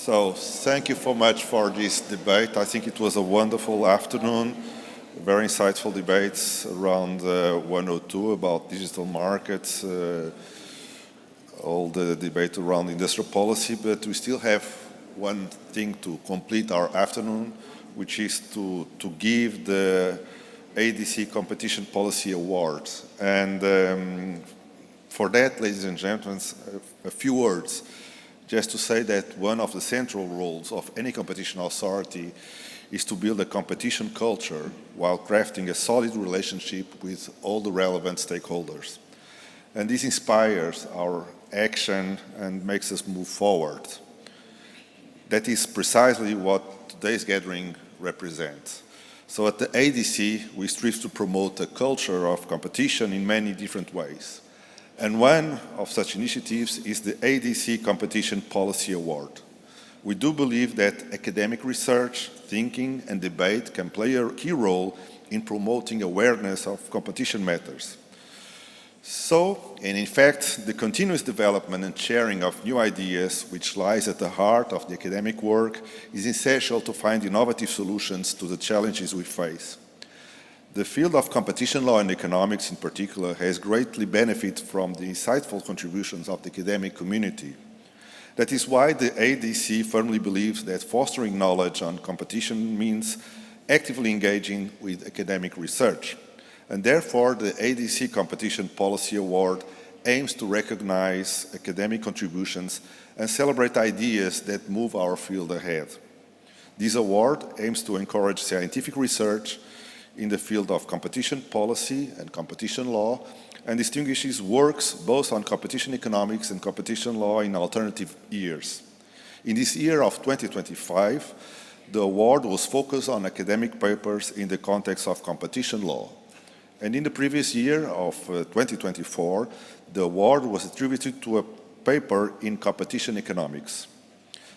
So thank you so much for this debate. I think it was a wonderful afternoon, very insightful debates around 102 about digital markets, all the debate around industrial policy, but we still have one thing to complete our afternoon, which is to give the AdC Competition Policy Award. And for that, ladies and gentlemen, a few words, just to say that one of the central roles of any competition authority is to build a competition culture while crafting a solid relationship with all the relevant stakeholders. And this inspires our action and makes us move forward. That is precisely what today's gathering represents. So at the AdC, we strive to promote a culture of competition in many different ways. And one of such initiatives is the AdC Competition Policy Award. We do believe that academic research, thinking, and debate can play a key role in promoting awareness of competition matters. So, and in fact, the continuous development and sharing of new ideas, which lies at the heart of the academic work, is essential to find innovative solutions to the challenges we face. The field of competition law and economics in particular has greatly benefited from the insightful contributions of the academic community. That is why the AdC firmly believes that fostering knowledge on competition means actively engaging with academic research. And therefore, the AdC Competition Policy Award aims to recognize academic contributions and celebrate ideas that move our field ahead. This award aims to encourage scientific research in the field of competition policy and competition law, and distinguishes works both on competition economics and competition law in alternative years. In this year of 2025, the award was focused on academic papers in the context of competition law. And in the previous year of 2024, the award was attributed to a paper in competition economics.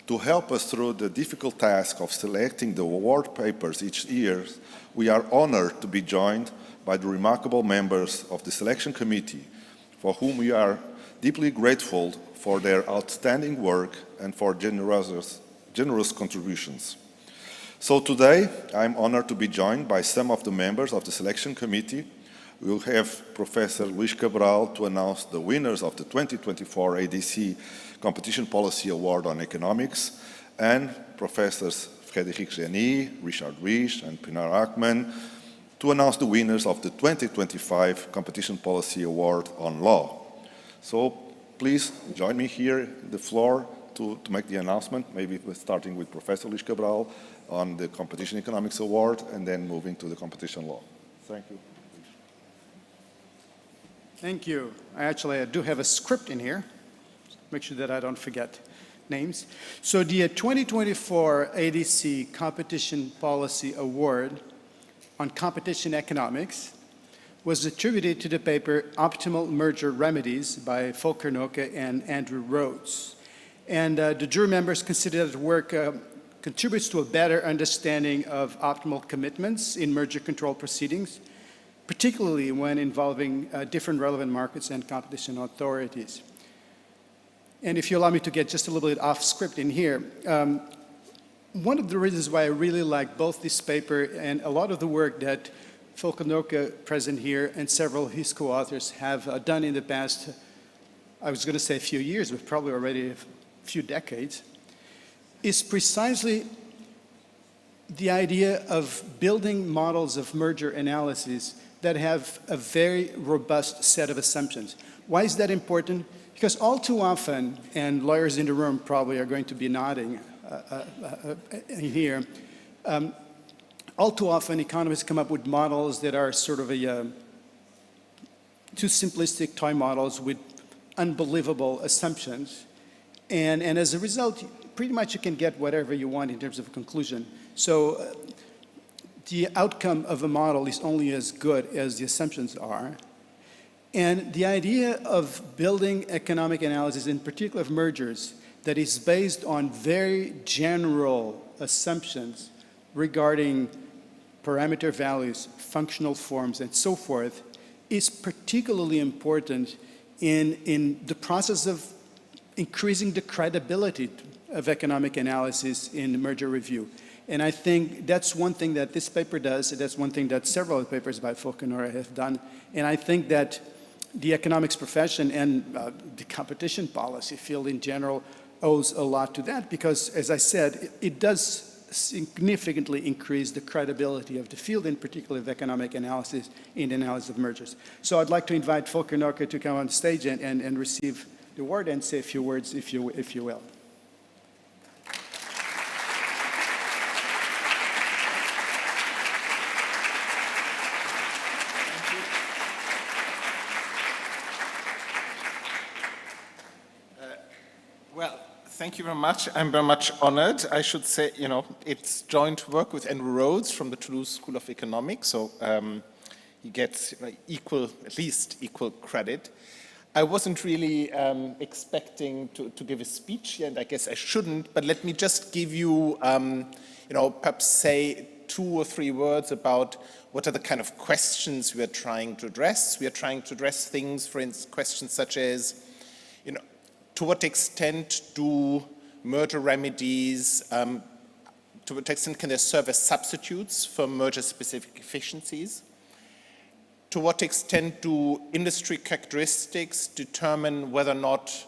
To help us through the difficult task of selecting the award papers each year, we are honored to be joined by the remarkable members of the selection committee, for whom we are deeply grateful for their outstanding work and for generous contributions. So today, I'm honored to be joined by some of the members of the selection committee. We will have Professor Luis Cabral to announce the winners of the 2024 AdC Competition Policy Award on Economics, and Professors Frédéric Génie, Richard Wish, and Pinar Ackman to announce the winners of the 2025 Competition Policy Award on Law. So please join me here on the floor to make the announcement, maybe starting with Professor Luis Cabral on the Competition Economics Award, and then moving to the competition law. Thank you. Thank you. I do have a script in here. Make sure that I don't forget names. So the 2024 AdC Competition Policy Award on Competition Economics was attributed to the paper Optimal Merger Remedies by Volker Noke and Andrew Rhodes. And the jury members consider that the work contributes to a better understanding of optimal commitments in merger control proceedings, particularly when involving different relevant markets and competition authorities. And if you allow me to get just a little bit off script in here, one of the reasons why I really like both this paper and a lot of the work that Volker Noke present here and several of his co-authors have done in the past, I was going to say a few years, but probably already a few decades, is precisely the idea of building models of merger analysis that have a very robust set of assumptions. Why is that important? Because all too often, and lawyers in the room probably are going to be nodding here, all too often economists come up with models that are sort of too simplistic toy models with unbelievable assumptions. And as a result, pretty much you can get whatever you want in terms of a conclusion. So the outcome of a model is only as good as the assumptions are. And the idea of building economic analysis, in particular of mergers, that is based on very general assumptions regarding parameter values, functional forms, and so forth, is particularly important in the process of increasing the credibility of economic analysis in merger review. And I think that's one thing that this paper does. That's one thing that several papers by Fulcanora have done. And I think that the economics profession and the competition policy field in general owes a lot to that because, as I said, it does significantly increase the credibility of the field, in particular of economic analysis in the analysis of mergers. So I'd like to invite Fulcanora to come on stage and receive the award and say a few words, if you will. Well, thank you very much. I'm very much honored. I should say, you know, it's joint work with Andrew Rhodes from the Toulouse School of Economics, so he gets at least equal credit. I wasn't really expecting to give a speech here, and I guess I shouldn't, but let me just give you, you know, perhaps say 2 or 3 words about what are the kind of questions we are trying to address. We are trying to address things, for instance, questions such as, you know, to what extent do merger remedies, to what extent can they serve as substitutes for merger-specific efficiencies? To what extent do industry characteristics determine whether or not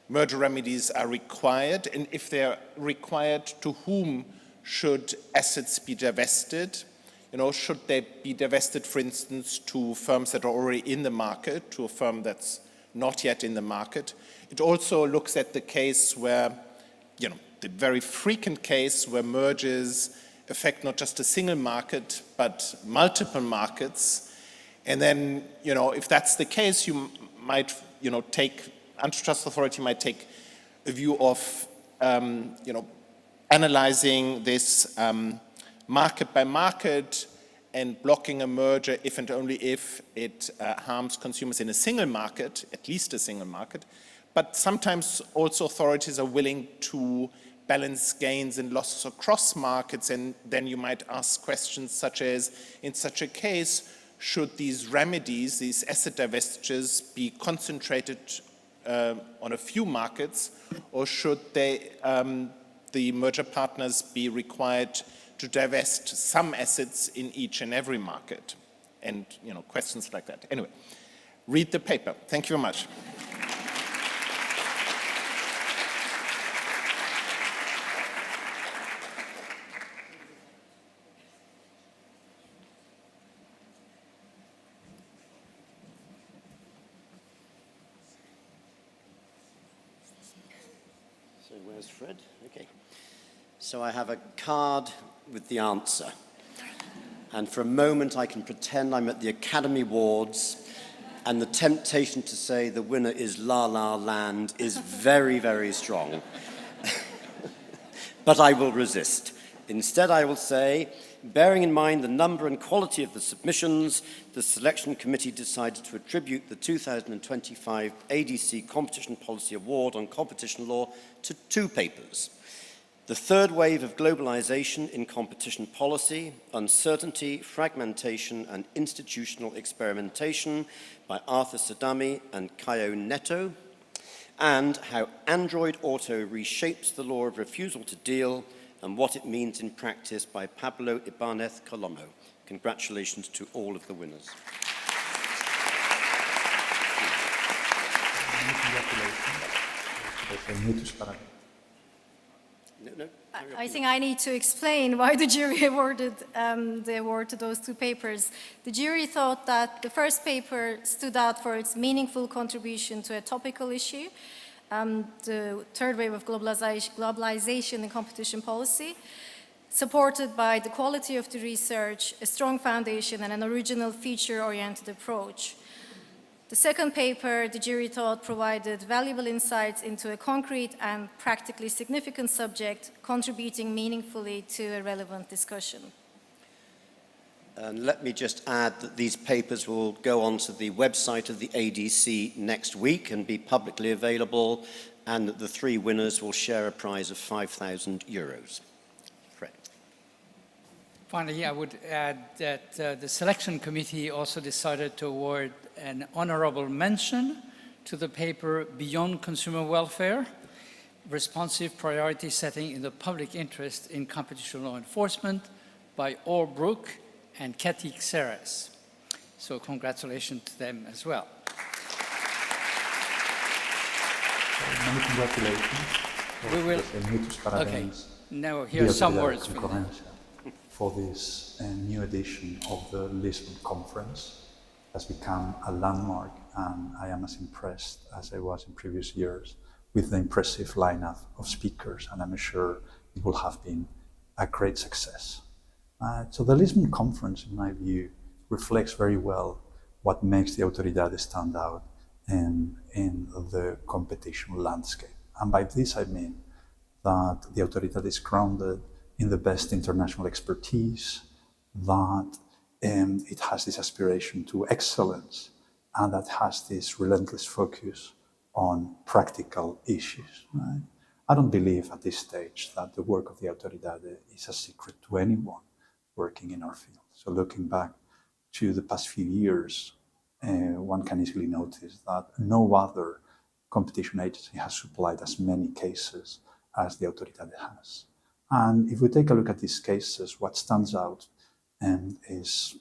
merger remedies are required? And if they're required, to whom should assets be divested? You know, should they be divested, for instance, to firms that are already in the market, to a firm that's not yet in the market? It also looks at the case where, you know, the very frequent case where mergers affect not just a single market, but multiple markets. And then, you know, if that's the case, you might, you know, antitrust authority might take a view of, you know, analyzing this market by market and blocking a merger if and only if it harms consumers in a single market, at least a single market. But sometimes also authorities are willing to balance gains and losses across markets, and then you might ask questions such as, in such a case, should these remedies, these asset divestitures, be concentrated on a few markets, or should they, the merger partners be required to divest some assets in each and every market? And, you know, questions like that. Anyway, read the paper. Thank you very much. So where's Fred? Okay. So I have a card with the answer. And for a moment I can pretend I'm at the Academy Awards and the temptation to say the winner is La La Land is very, very strong. But I will resist. Instead I will say, bearing in mind the number and quality of the submissions, the selection committee decided to attribute the 2025 AdC Competition Policy Award on Competition Law to 2 papers. The Third Wave of Globalization in Competition Policy, Uncertainty, Fragmentation and Institutional Experimentation by Arthur Sadami and Caio Neto, and How Android Auto Reshapes the Law of Refusal to Deal and What It Means in Practice by Pablo Ibanez Colomo. Congratulations to all of the winners. No. I think I need to explain why the jury awarded the award to those 2 papers. The jury thought that the first paper stood out for its meaningful contribution to a topical issue, the third wave of globalization in competition policy, supported by the quality of the research, a strong foundation, and an original feature-oriented approach. The second paper, the jury thought, provided valuable insights into a concrete and practically significant subject, contributing meaningfully to a relevant discussion. And let me just add that these papers will go onto the website of the AdC next week and be publicly available, and that the 3 winners will share a prize of €5,000. Fred. Finally, I would add that the selection committee also decided to award an honorable mention to the paper Beyond Consumer Welfare, responsive priority setting in the public interest in competition law enforcement by Orr Brook and Kathy Xeres. So congratulations to them as well. Many congratulations. We will. Okay. Now here are some words from them. For this new edition of the Lisbon conference has become a landmark, and I am as impressed as I was in previous years with the impressive lineup of speakers, and I'm sure it will have been a great success. So the Lisbon conference, in my view, reflects very well what makes the Autoridad stand out in the competition landscape. And by this I mean that the Autoridad is grounded in the best international expertise, that it has this aspiration to excellence, and that has this relentless focus on practical issues. Right? I don't believe at this stage that the work of the Autoridad is a secret to anyone working in our field. So looking back to the past few years, one can easily notice that no other competition agency has supplied as many cases as the Autoridad has. And if we take a look at these cases, what stands out is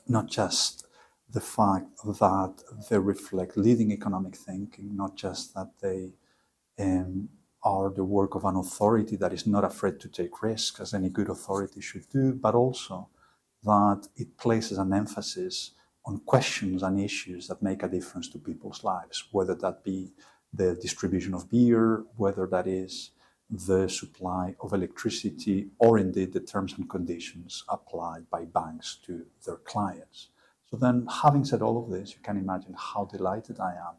not just the fact that they reflect leading economic thinking, not just that they are the work of an authority that is not afraid to take risks, as any good authority should do, but also that it places an emphasis on questions and issues that make a difference to people's lives, whether that be the distribution of beer, whether that is the supply of electricity, or indeed the terms and conditions applied by banks to their clients. So then, having said all of this, you can imagine how delighted I am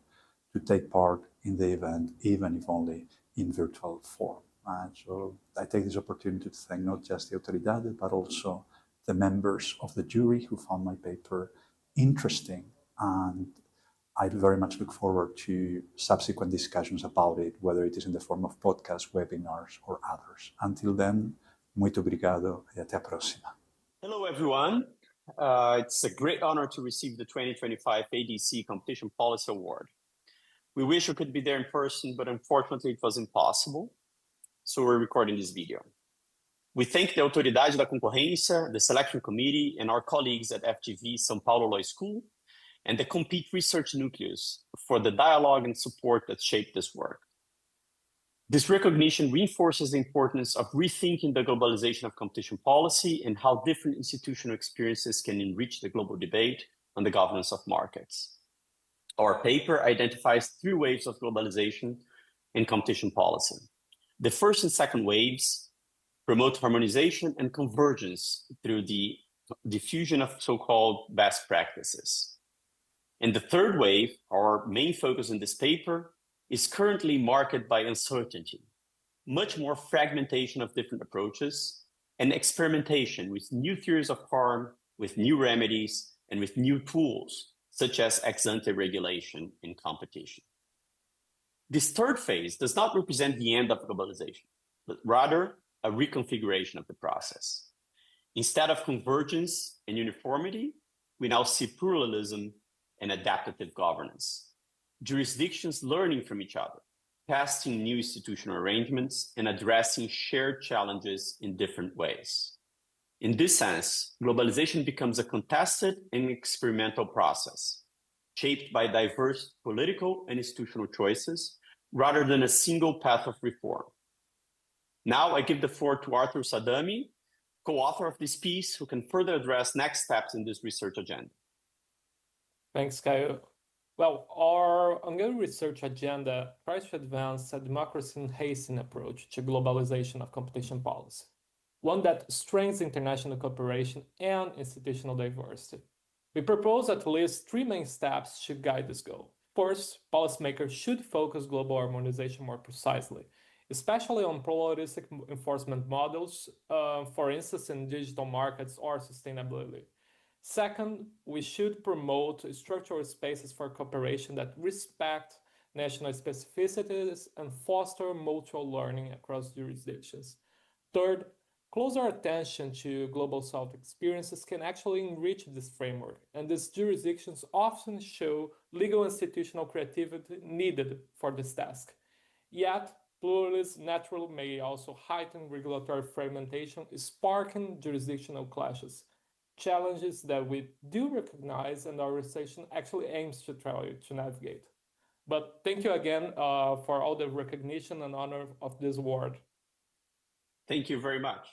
to take part in the event, even if only in virtual form. So I take this opportunity to thank not just the Autoridad, but also the members of the jury who found my paper interesting, and I very much look forward to subsequent discussions about it, whether it is in the form of podcasts, webinars, or others. Until then, muito obrigado e até a próxima. Hello, everyone. It's a great honor to receive the 2025 AdC Competition Policy Award. We wish we could be there in person, but unfortunately it was impossible. So we're recording this video. We thank the Autoridade da Concorrência, the Selection Committee, and our colleagues at FGV São Paulo Law School, and the Compete Research Nucleus for the dialogue and support that shaped this work. This recognition reinforces the importance of rethinking the globalization of competition policy and how different institutional experiences can enrich the global debate on the governance of markets. Our paper identifies 3 waves of globalization in competition policy. The first and second waves promote harmonization and convergence through the diffusion of so-called best practices. And the third wave, our main focus in this paper, is currently marked by uncertainty, much more fragmentation of different approaches, and experimentation with new theories of harm, with new remedies, and with new tools, such as ex-ante regulation in competition. This third phase does not represent the end of globalization, but rather a reconfiguration of the process. Instead of convergence and uniformity, we now see pluralism and adaptive governance. Jurisdictions learning from each other, testing new institutional arrangements, and addressing shared challenges in different ways. In this sense, globalization becomes a contested and experimental process, shaped by diverse political and institutional choices, rather than a single path of reform. Now I give the floor to Arthur Sadami, co-author of this piece, who can further address next steps in this research agenda. Thanks, Caio. Well, our ongoing research agenda tries to advance a democracy-enhancing approach to globalization of competition policy, one that strengthens international cooperation and institutional diversity. We propose at least 3 main steps to guide this goal. First, policymakers should focus global harmonization more precisely, especially on pluralistic enforcement models, for instance, in digital markets or sustainability. Second, we should promote structural spaces for cooperation that respect national specificities and foster mutual learning across jurisdictions. Third, closer attention to global South experiences can actually enrich this framework, and these jurisdictions often show legal institutional creativity needed for this task. Yet, Pluralism naturally may also heighten regulatory fragmentation, sparking jurisdictional clashes, challenges that we do recognize and our organization actually aims to try to navigate. But thank you again for all the recognition and honor of this award. Thank you very much.